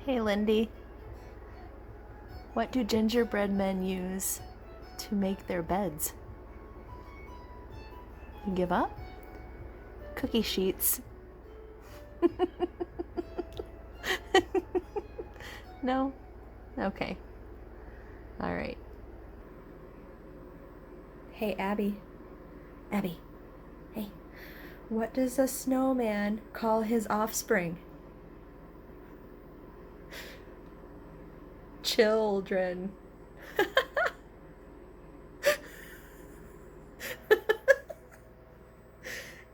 Hey Lindy, what do gingerbread men use to make their beds? You give up? Cookie sheets. No? Okay. Alright. Hey Abby. Abby. Hey. What does a snowman call his offspring? Children.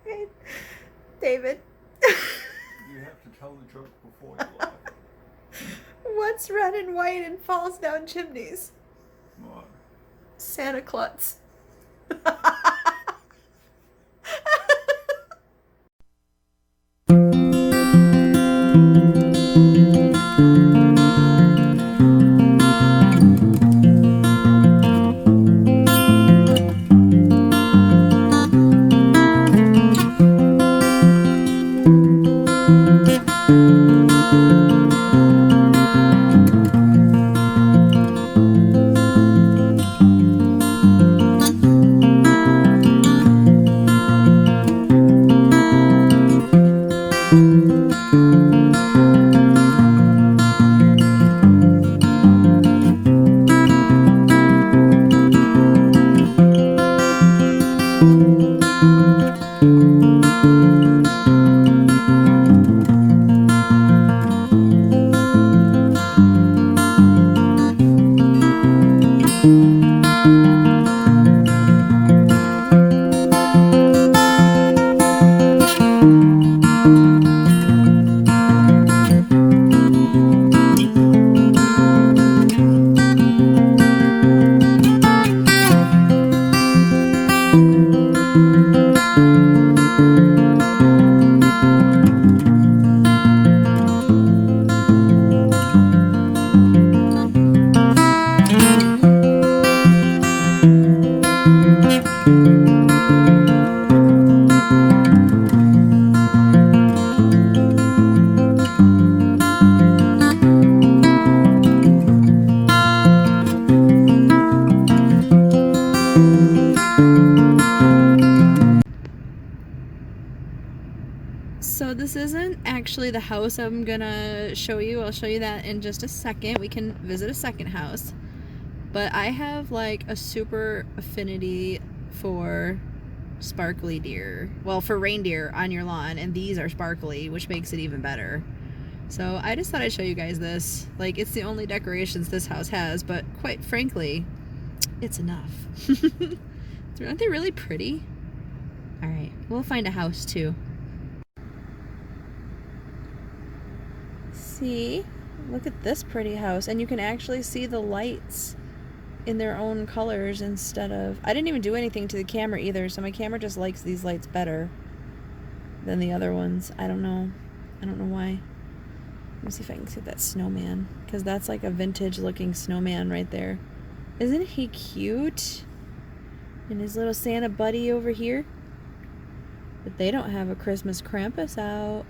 Hey, David. You have to tell the joke before you laugh. What's red and white and falls down chimneys? What? Santa Claus. So this isn't actually the house I'm gonna show you. I'll show you that in just a second. We can visit a second house. But I have like a super affinity for sparkly deer. Well, for reindeer on your lawn, and these are sparkly, which makes it even better. So I just thought I'd show you guys this. Like, it's the only decorations this house has, but quite frankly, it's enough. Aren't they really pretty? Alright, we'll find a house too. See? Look at this pretty house. And you can actually see the lights in their own colors instead of... I didn't even do anything to the camera either, so my camera just likes these lights better than the other ones. I don't know. I don't know why. Let me see if I can see that snowman, because that's like a vintage looking snowman right there. Isn't he cute? And his little Santa buddy over here. But they don't have a Christmas Krampus out.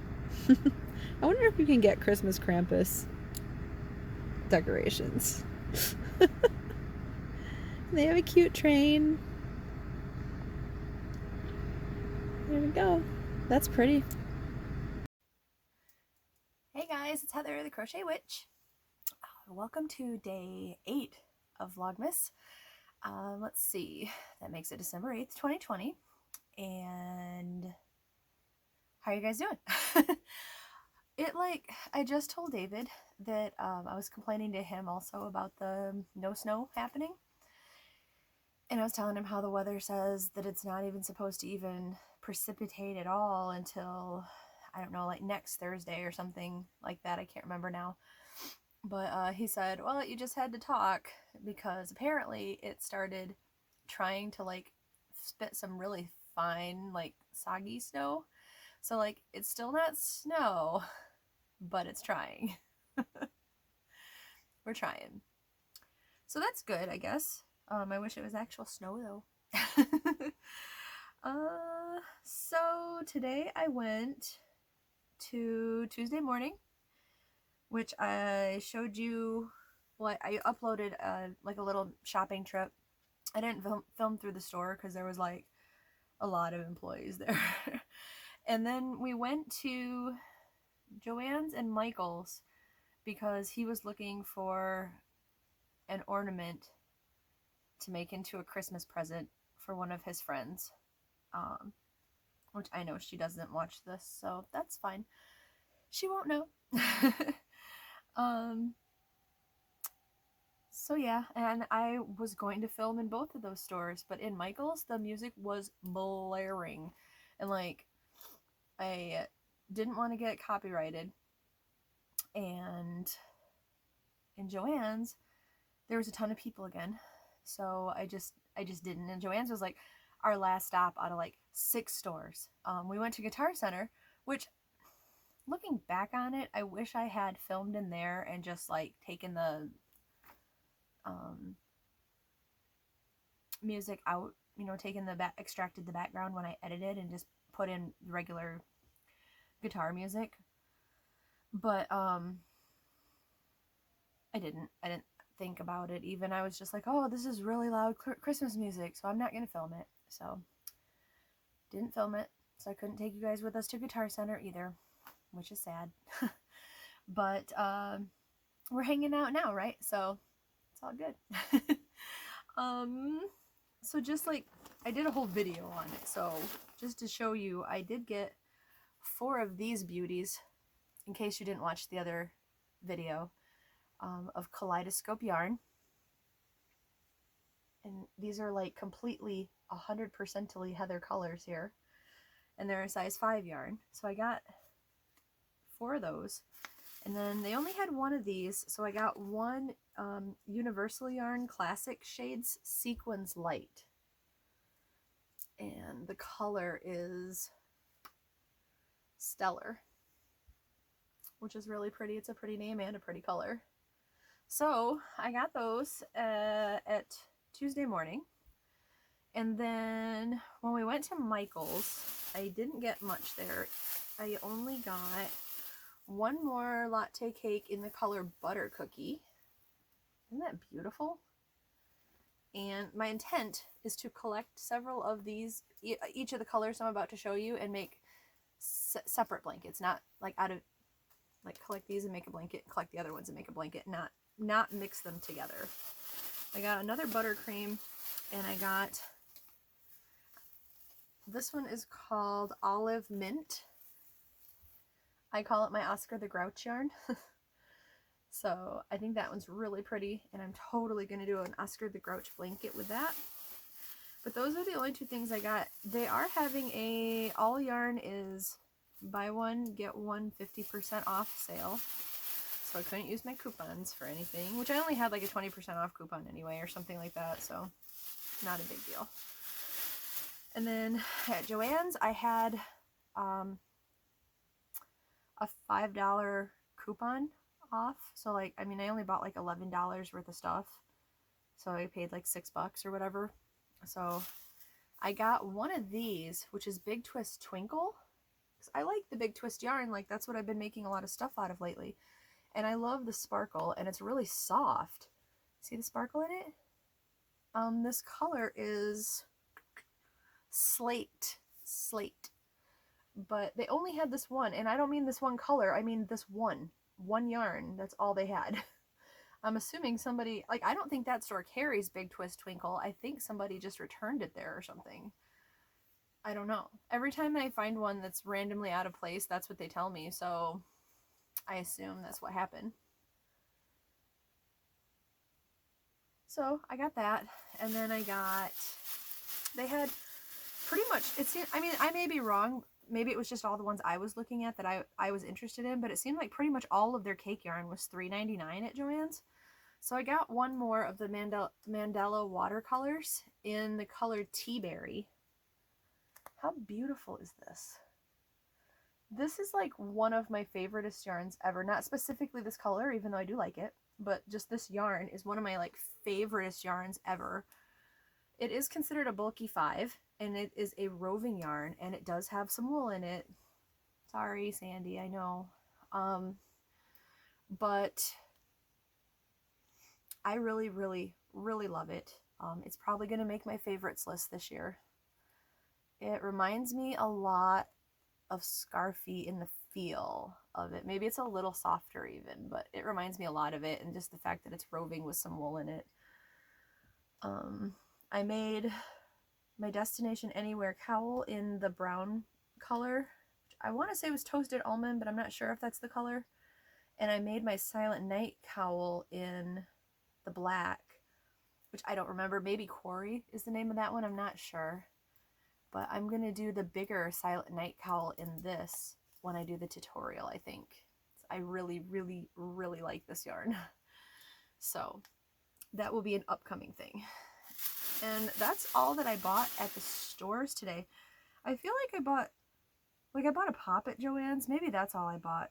I wonder if you can get Christmas Krampus decorations. They have a cute train. There we go. That's pretty. Hey guys, it's Heather, the Crochet Witch. Welcome to day 8 of Vlogmas. Let's see. That makes it December 8th, 2020. And how are you guys doing? I just told David that I was complaining to him also about the no snow happening. And I was telling him how the weather says that it's not even supposed to even precipitate at all until, I don't know, like next Thursday or something like that. I can't remember now. But he said, well, you just had to talk because apparently it started trying to like spit some really fine, like soggy snow. So like it's still not snow, but it's trying. We're trying. So that's good, I guess. I wish it was actual snow though. So today I went to Tuesday morning. which I showed you. Well, I uploaded like a little shopping trip. I didn't film through the store because there was like a lot of employees there. And then we went to Joann's and Michael's because he was looking for an ornament to make into a Christmas present for one of his friends. Which I know she doesn't watch this, so that's fine. She won't know. So yeah, and I was going to film in both of those stores, but in Michael's, the music was blaring. And like, I didn't want to get copyrighted. And in Joann's, there was a ton of people again. So I just didn't. And Joann's was like our last stop out of like 6 stores. We went to Guitar Center, which, looking back on it, I wish I had filmed in there and just like taken the music out, you know, taken the extracted the background when I edited and just put in regular guitar music. But I didn't think about it even. I was just like, oh, this is really loud Christmas music, so I'm not gonna film it. So didn't film it, so I couldn't take you guys with us to Guitar Center either, which is sad. But we're hanging out now, right? So it's all good. So just like, I did a whole video on it, so just to show you, I did get 4 of these beauties, in case you didn't watch the other video, of kaleidoscope yarn. And these are like completely 100%ly Heather colors here, and they're a size 5 yarn. So I got 4 of those, and then they only had 1 of these, so I got 1 Universal Yarn Classic Shades Sequins Light, and the color is Stellar, which is really pretty. It's a pretty name and a pretty color. So I got those at Tuesday morning, and then when we went to Michael's, I didn't get much there. I only got 1 more latte cake in the color Butter Cookie. Isn't that beautiful? And my intent is to collect several of these, each of the colors I'm about to show you, and make separate blankets. Not like out of, like, collect these and make a blanket, collect the other ones and make a blanket, not mix them together. I got another buttercream, and I got, this one is called Olive Mint. I call it my Oscar the Grouch yarn. So I think that one's really pretty, and I'm totally going to do an Oscar the Grouch blanket with that. But those are the only 2 things I got. They are having a all yarn is buy one, get one 50% off sale. So I couldn't use my coupons for anything, which I only had like a 20% off coupon anyway or something like that, so not a big deal. And then at Joann's, I had a $5 coupon off. So like, I mean, I only bought like $11 worth of stuff, so I paid like $6 or whatever. So I got 1 of these, which is Big Twist Twinkle. I like the Big Twist yarn, like that's what I've been making a lot of stuff out of lately. And I love the sparkle, and it's really soft. See the sparkle in it? This color is slate. But they only had this one, and I don't mean this one color, I mean this one yarn. That's all they had. I'm assuming somebody, like, I don't think that store carries Big Twist Twinkle. I think somebody just returned it there or something. I don't know. Every time I find one that's randomly out of place, that's what they tell me, so I assume that's what happened. So I got that, and then I got, they had pretty much, it seemed, I mean, I may be wrong, maybe it was just all the ones I was looking at that I was interested in, but it seemed like pretty much all of their cake yarn was $3.99 at Joann's. So I got 1 more of the Mandela watercolors in the color Tea Berry. How beautiful is this? This is like one of my favoriteest yarns ever. Not specifically this color, even though I do like it, but just this yarn is one of my like favoriteest yarns ever. It is considered a bulky 5, and it is a roving yarn, and it does have some wool in it. Sorry, Sandy, I know. but I really, really, really love it. It's probably going to make my favorites list this year. It reminds me a lot of Scarfy in the feel of it. Maybe it's a little softer even, but it reminds me a lot of it, and just the fact that it's roving with some wool in it. I made my Destination Anywhere cowl in the brown color. I want to say it was Toasted Almond, but I'm not sure if that's the color. And I made my Silent Night cowl in the black, which I don't remember. Maybe Quarry is the name of that one. I'm not sure. But I'm going to do the bigger Silent Night cowl in this when I do the tutorial, I think. I really, really, really like this yarn. So that will be an upcoming thing. And that's all that I bought at the stores today. I feel like I bought a pop at Joann's. Maybe that's all I bought.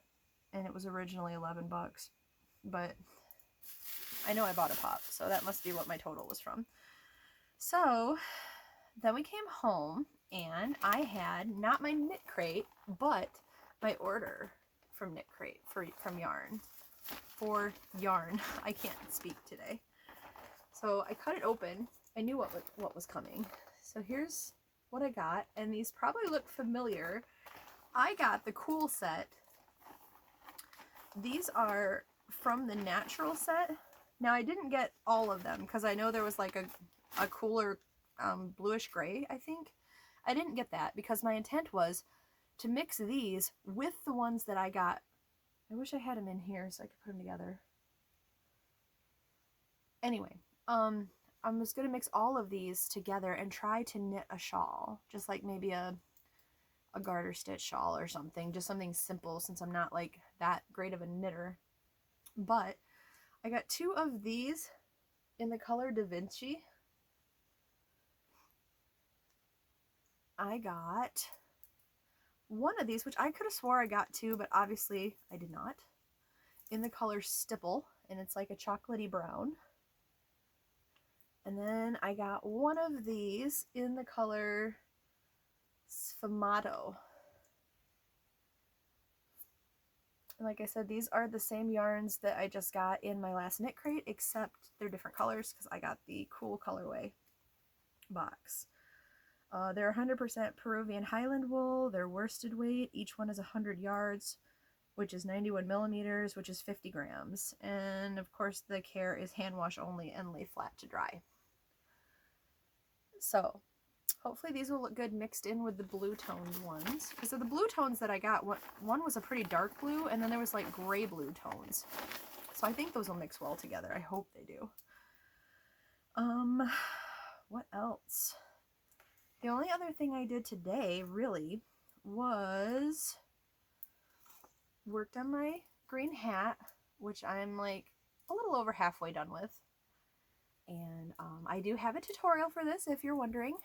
And it was originally 11 bucks. But I know I bought a pop, so that must be what my total was from. So then we came home and I had not my knit crate, but my order from knit crate from yarn. For yarn. I can't speak today. So I cut it open. I knew what was coming. So here's what I got, and these probably look familiar. I got the Cool set. These are from the Natural set. Now I didn't get all of them because I know there was like a cooler bluish gray, I think. I didn't get that because my intent was to mix these with the ones that I got. I wish I had them in here so I could put them together. Anyway, I was going to mix all of these together and try to knit a shawl, just like maybe a garter stitch shawl or something, just something simple since I'm not like that great of a knitter. But I got 2 of these in the color Da Vinci. I got 1 of these, which I could have swore I got 2, but obviously I did not, in the color Stipple, and it's like a chocolatey brown. And then I got 1 of these in the color Sfumato. And like I said, these are the same yarns that I just got in my last knit crate, except they're different colors because I got the Cool colorway box. They're 100% Peruvian Highland wool. They're worsted weight. Each one is 100 yards, which is 91 millimeters, which is 50 grams. And of course the care is hand wash only and lay flat to dry. So hopefully these will look good mixed in with the blue toned ones. Because of the blue tones that I got, one was a pretty dark blue, and then there was like gray blue tones. So I think those will mix well together. I hope they do. What else? The only other thing I did today, really, was worked on my green hat, which I'm like a little over halfway done with. And I do have a tutorial for this if you're wondering.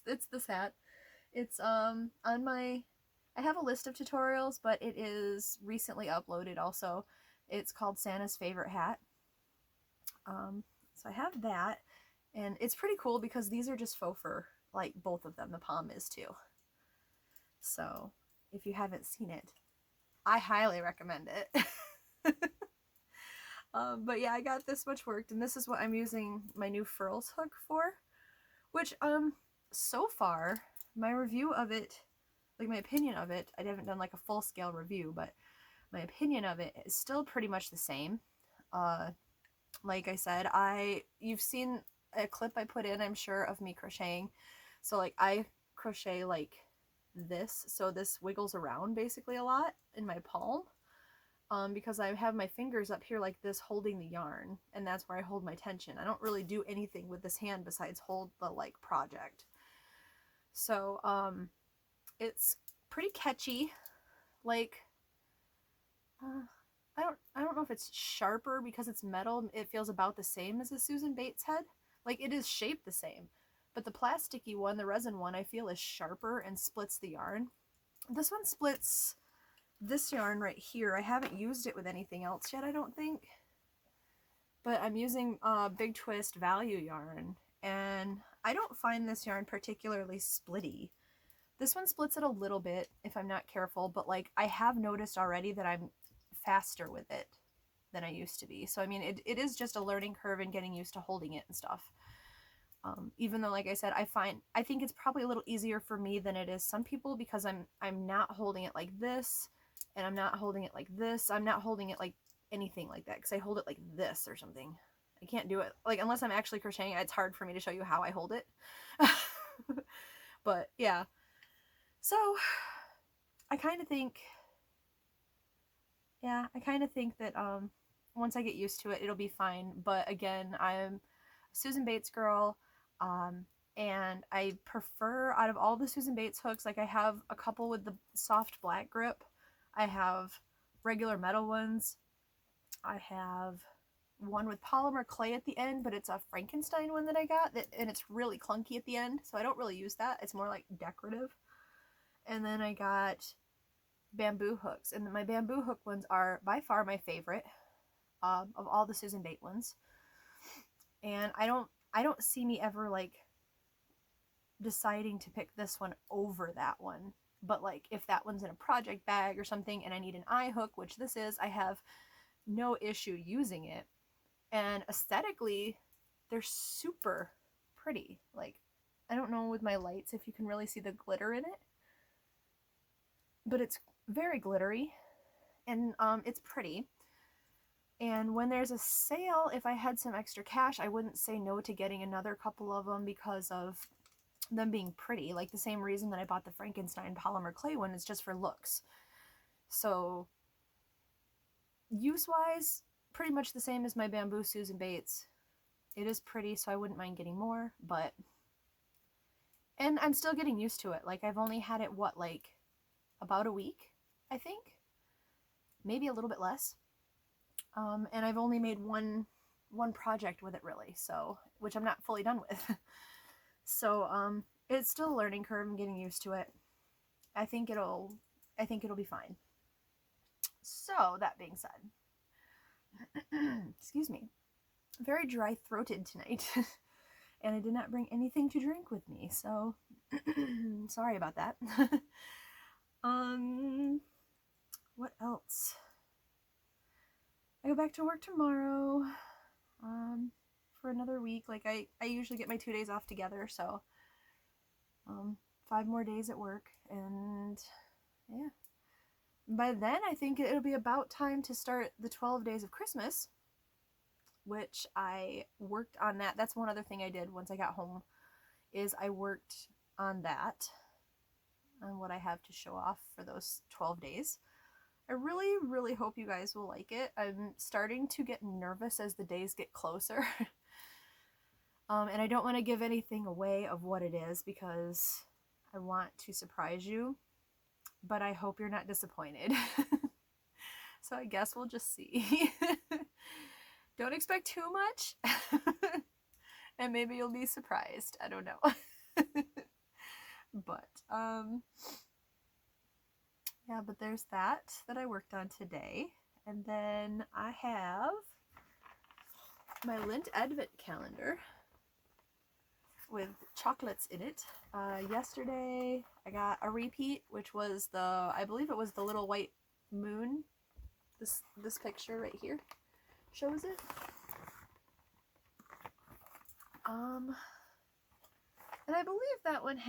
it's this hat. It's on my, I have a list of tutorials, but it is recently uploaded also. It's called Santa's Favorite Hat. So I have that, and it's pretty cool because these are just faux fur, like both of them. The palm is too. So if you haven't seen it, I highly recommend it. But yeah, I got this much worked, and this is what I'm using my new furls hook for, which so far my review of it, like my opinion of it, I haven't done like a full scale review, but my opinion of it is still pretty much the same. Like I said, you've seen a clip I put in, I'm sure, of me crocheting. So like I crochet like this, so this wiggles around basically a lot in my palm. Because I have my fingers up here like this holding the yarn, and that's where I hold my tension. I don't really do anything with this hand besides hold the like project. So it's pretty catchy. Like I don't know if it's sharper because it's metal. It feels about the same as a Susan Bates head. Like it is shaped the same, but the plasticky one, the resin one, I feel is sharper and splits the yarn. This one splits this yarn right here. I haven't used it with anything else yet, I don't think. But I'm using Big Twist Value yarn, and I don't find this yarn particularly splitty. This one splits it a little bit if I'm not careful, but like I have noticed already that I'm faster with it than I used to be. So I mean, it is just a learning curve and getting used to holding it and stuff. Even though, like I said, I think it's probably a little easier for me than it is some people, because I'm not holding it like this, and I'm not holding it like this. I'm not holding it like anything like that, because I hold it like this or something. I can't do it like unless I'm actually crocheting. It's hard for me to show you how I hold it. But yeah, so I kind of think, that once I get used to it, it'll be fine. But again, I'm a Susan Bates girl, and I prefer, out of all the Susan Bates hooks, like I have a couple with the soft black grip, I have regular metal ones, I have one with polymer clay at the end, but it's a Frankenstein one that I got, and it's really clunky at the end, so I don't really use that. It's more like decorative. And then I got bamboo hooks, and my bamboo hook ones are by far my favorite of all the Susan Bates ones. And I don't see me ever like deciding to pick this one over that one. But like if that one's in a project bag or something and I need an eye hook, which this is, I have no issue using it. And aesthetically, they're super pretty. Like, I don't know with my lights if you can really see the glitter in it, but it's very glittery, and it's pretty. And when there's a sale, if I had some extra cash, I wouldn't say no to getting another couple of them because of them being pretty. Like the same reason that I bought the Frankenstein polymer clay one, is just for looks. So use-wise, pretty much the same as my bamboo Susan Bates. It is pretty, so I wouldn't mind getting more, but... And I'm still getting used to it. Like, I've only had it, what, like, about a week, I think? Maybe a little bit less. And I've only made one project with it, really, so, which I'm not fully done with. So, it's still a learning curve. I'm getting used to it. I think it'll be fine. So, that being said, excuse me, very dry-throated tonight, and I did not bring anything to drink with me, so sorry about that. What else? I go back to work tomorrow, for another week. Like, I usually get my 2 days off together, so, 5 more days at work, and, yeah. By then, I think it'll be about time to start the 12 days of Christmas, which I worked on that. That's one other thing I did once I got home, is I worked on that, on what I have to show off for those 12 days. I really, really hope you guys will like it. I'm starting to get nervous as the days get closer. And I don't want to give anything away of what it is, because I want to surprise you, but I hope you're not disappointed. So I guess we'll just see. Don't expect too much, and maybe you'll be surprised. I don't know. But, yeah, but there's that I worked on today. And then I have my Lint Advent calendar with chocolates in it. Yesterday I got a repeat, which was I believe it was the little white moon. This picture right here shows it. And I believe that one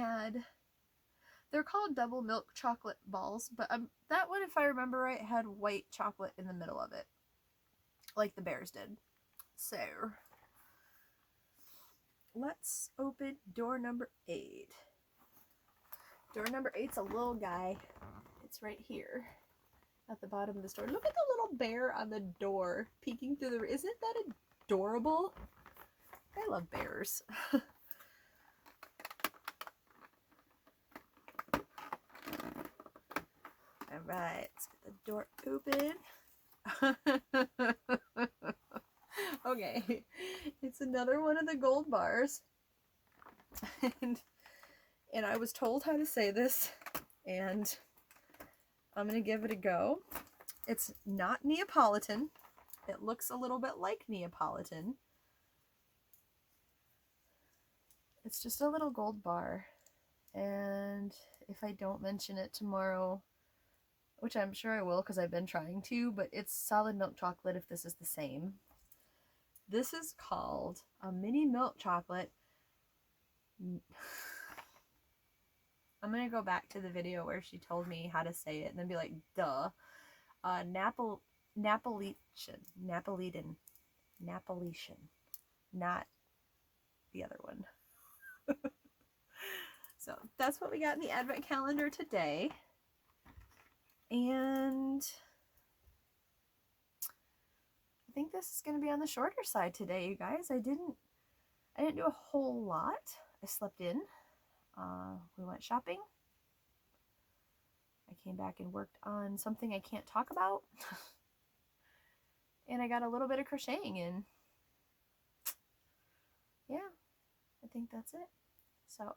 they're called double milk chocolate balls, but that one, if I remember right, had white chocolate in the middle of it, like the bears did. So, let's open door number 8. Door number 8's a little guy. It's right here at the bottom of the store. Look at the little bear on the door peeking through the... Isn't that adorable? I love bears. Alright, let's get the door open. Okay, it's another one of the gold bars. And I was told how to say this, and I'm going to give it a go. It's not Neapolitan. It looks a little bit like Neapolitan. It's just a little gold bar. And if I don't mention it tomorrow, which I'm sure I will because I've been trying to, but it's solid milk chocolate if this is the same. This is called a mini milk chocolate. I'm going to go back to the video where she told me how to say it and then be like, duh. Napolitan, not the other one. So that's what we got in the advent calendar today. And I think this is going to be on the shorter side today, you guys. I didn't do a whole lot. I slept in. We went shopping. I came back and worked on something I can't talk about. And I got a little bit of crocheting in. Yeah, I think that's it. So,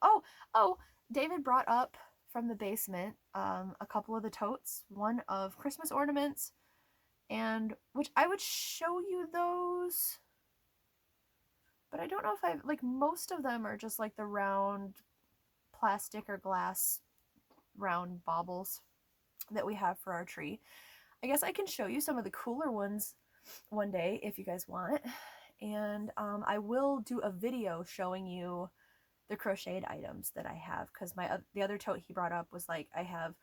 oh, David brought up from the basement a couple of the totes. One of Christmas ornaments, and which I would show you those. But I don't know if I've, like, most of them are just like the round plastic or glass round baubles that we have for our tree. I guess I can show you some of the cooler ones one day if you guys want. And I will do a video showing you the crocheted items that I have, because the other tote he brought up was like, I have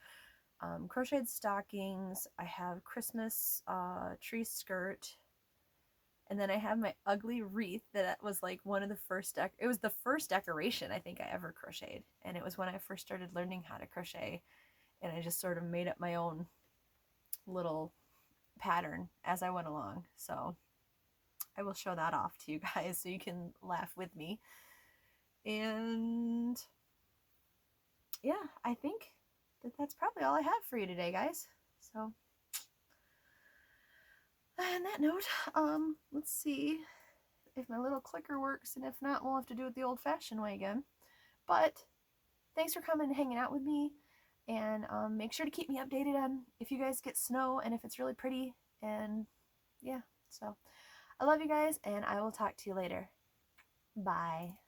crocheted stockings, I have Christmas tree skirt, and then I have my ugly wreath that was like one of the first it was the first decoration I think I ever crocheted, and it was when I first started learning how to crochet, and I just sort of made up my own little pattern as I went along. So I will show that off to you guys so you can laugh with me. And yeah, I think that's probably all I have for you today, guys. So on that note, let's see if my little clicker works, and if not, we'll have to do it the old-fashioned way again. But thanks for coming and hanging out with me, and make sure to keep me updated on if you guys get snow and if it's really pretty. And yeah, so I love you guys, and I will talk to you later. Bye.